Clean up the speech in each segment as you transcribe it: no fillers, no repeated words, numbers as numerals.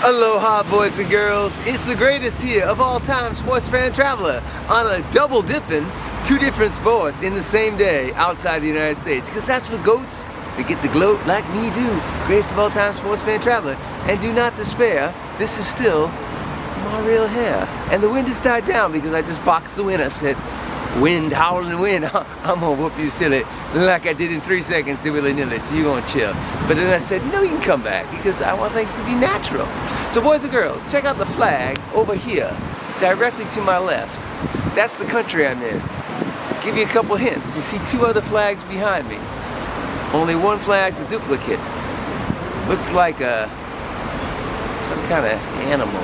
Aloha, boys and girls. It's the greatest here of all time sports fan traveler on a double dipping two different sports in the same day outside the United States. Because that's what goats that get the gloat like me do. Greatest of all time sports fan traveler. And do not despair, this is still my real hair. And the wind has died down because I just boxed the wind. I said, wind, howling wind, I'm gonna whoop you silly, like I did in 3 seconds to willy-nilly, so you're gonna chill. But then I said, you know, you can come back because I want things to be natural. So boys and girls, check out the flag over here, directly to my left. That's the country I'm in. Give you a couple hints. You see 2 other flags behind me. Only one flag's a duplicate. Looks like some kind of animal.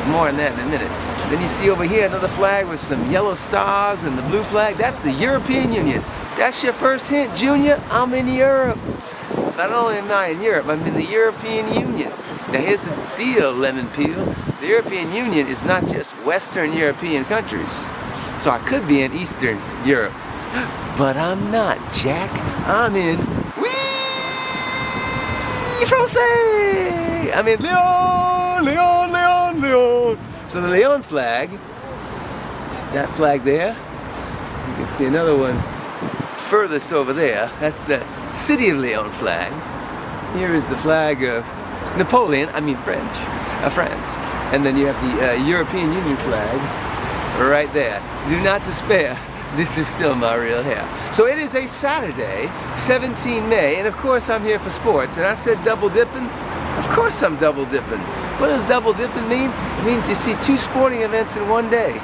More on that in a minute. Then you see over here another flag with some yellow stars and the blue flag. That's the European Union. That's your first hint, Junior. I'm in Europe. Not only am I in Europe, I'm in the European Union. Now here's the deal, Lemon Peel. The European Union is not just Western European countries. So I could be in Eastern Europe. But I'm not, Jack. I'm in Francais. I'm in Lyon, Lyon, Lyon, Lyon. So the Lyon flag, that flag there, you can see another one furthest over there. That's the City of Lyon flag. Here is the flag of Napoleon, France. And then you have the European Union flag right there. Do not despair. This is still my real hair. So it is a Saturday, 17 May, and of course I'm here for sports. And I said double dipping. Of course I'm double dipping. What does double dipping mean? It means you see 2 sporting events in one day.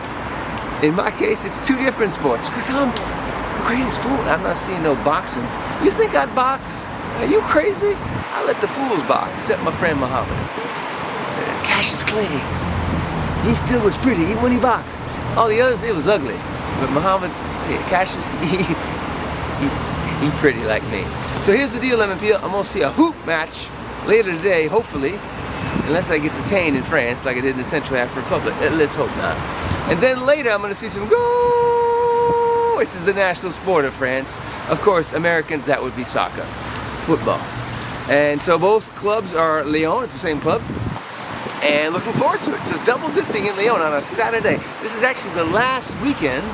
In my case, it's 2 different sports because I'm the greatest fool. I'm not seeing no boxing. You think I'd box? Are you crazy? I let the fools box, except my friend Muhammad. Cassius Clay. He still was pretty, even when he boxed. All the others, it was ugly. But Muhammad, Cassius, he pretty like me. So here's the deal, Lemon Peel. I'm gonna see a hoop match later today, hopefully. Unless I get detained in France like I did in the Central African Republic. Let's hope not. And then later I'm going to see some goal, which is the national sport of France. Of course, Americans, that would be soccer, football. And so both clubs are Lyon, it's the same club. And looking forward to it. So double dipping in Lyon on a Saturday. This is actually the last weekend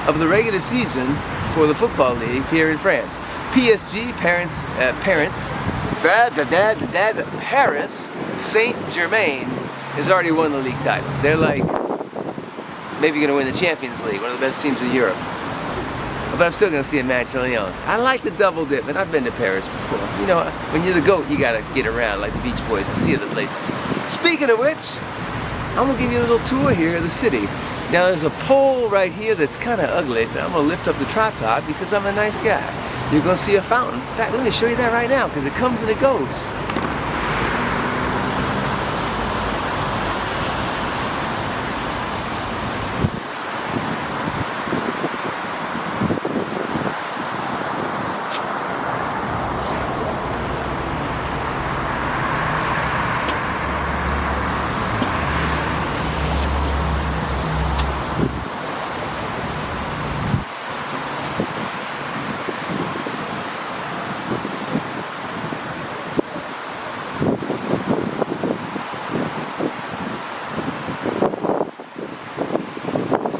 of the regular season for the football league here in France. PSG, Paris Saint-Germain has already won the league title. They're like maybe going to win the Champions League, one of the best teams in Europe. But I'm still going to see a match in Lyon. I like the double dip, and I've been to Paris before. You know, when you're the GOAT, you got to get around like the Beach Boys and see other places. Speaking of which, I'm going to give you a little tour here of the city. Now there's a pole right here that's kind of ugly, but I'm going to lift up the tripod because I'm a nice guy. You're going to see a fountain. In fact, let me show you that right now because it comes and it goes.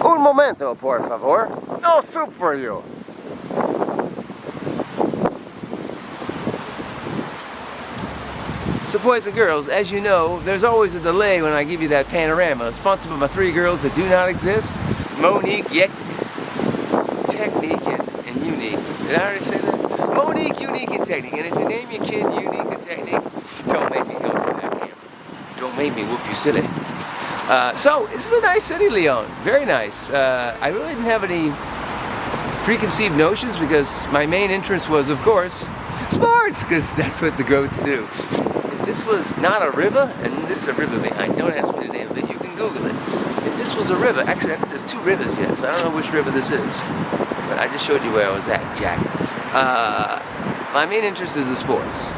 Un momento, por favor. No soup for you. So boys and girls, as you know, there's always a delay when I give you that panorama, sponsored by my 3 girls that do not exist, Monique, Yek, Technique, and Unique. Did I already say that? Monique, Unique, and Technique. And if you name your kid Unique and Technique, don't make me go for that camera. Don't make me whoop you silly. So, this is a nice city, Lyon. Very nice. I really didn't have any preconceived notions because my main interest was, of course, sports, because that's what the goats do. If this was not a river, and this is a river behind, don't ask me the name of it, you can Google it. If this was a river, actually I think there's 2 rivers here, so I don't know which river this is. But I just showed you where I was at, Jack. My main interest is the sports.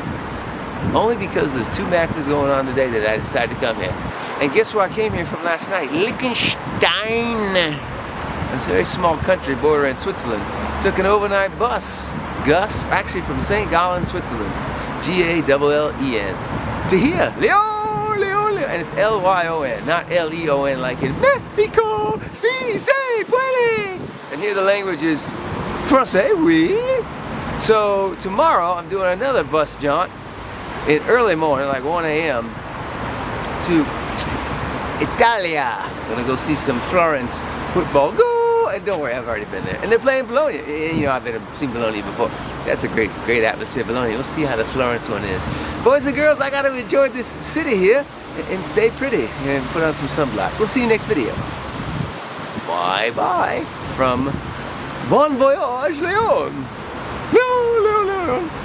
Only because there's 2 matches going on today that I decided to come here. And guess where I came here from last night? Liechtenstein. It's a very small country bordering Switzerland. Took an overnight bus, actually from St. Gallen, Switzerland. Gallen, to here, Lyon, and is L-Y-O-N, not L-E-O-N like in Mexico. Si, se puede. And here the language is Francais, oui. So tomorrow I'm doing another bus jaunt in early morning, like 1 a.m. to Italia. Gonna go see some Florence football. Go! And don't worry, I've already been there. And they're playing Bologna. You know, I've seen Bologna before. That's a great atmosphere, Bologna. We'll see how the Florence one is. Boys and girls, I gotta enjoy this city here and stay pretty and put on some sunblock. We'll see you next video. Bye-bye from Bon Voyage, Leon. No, no, no, no.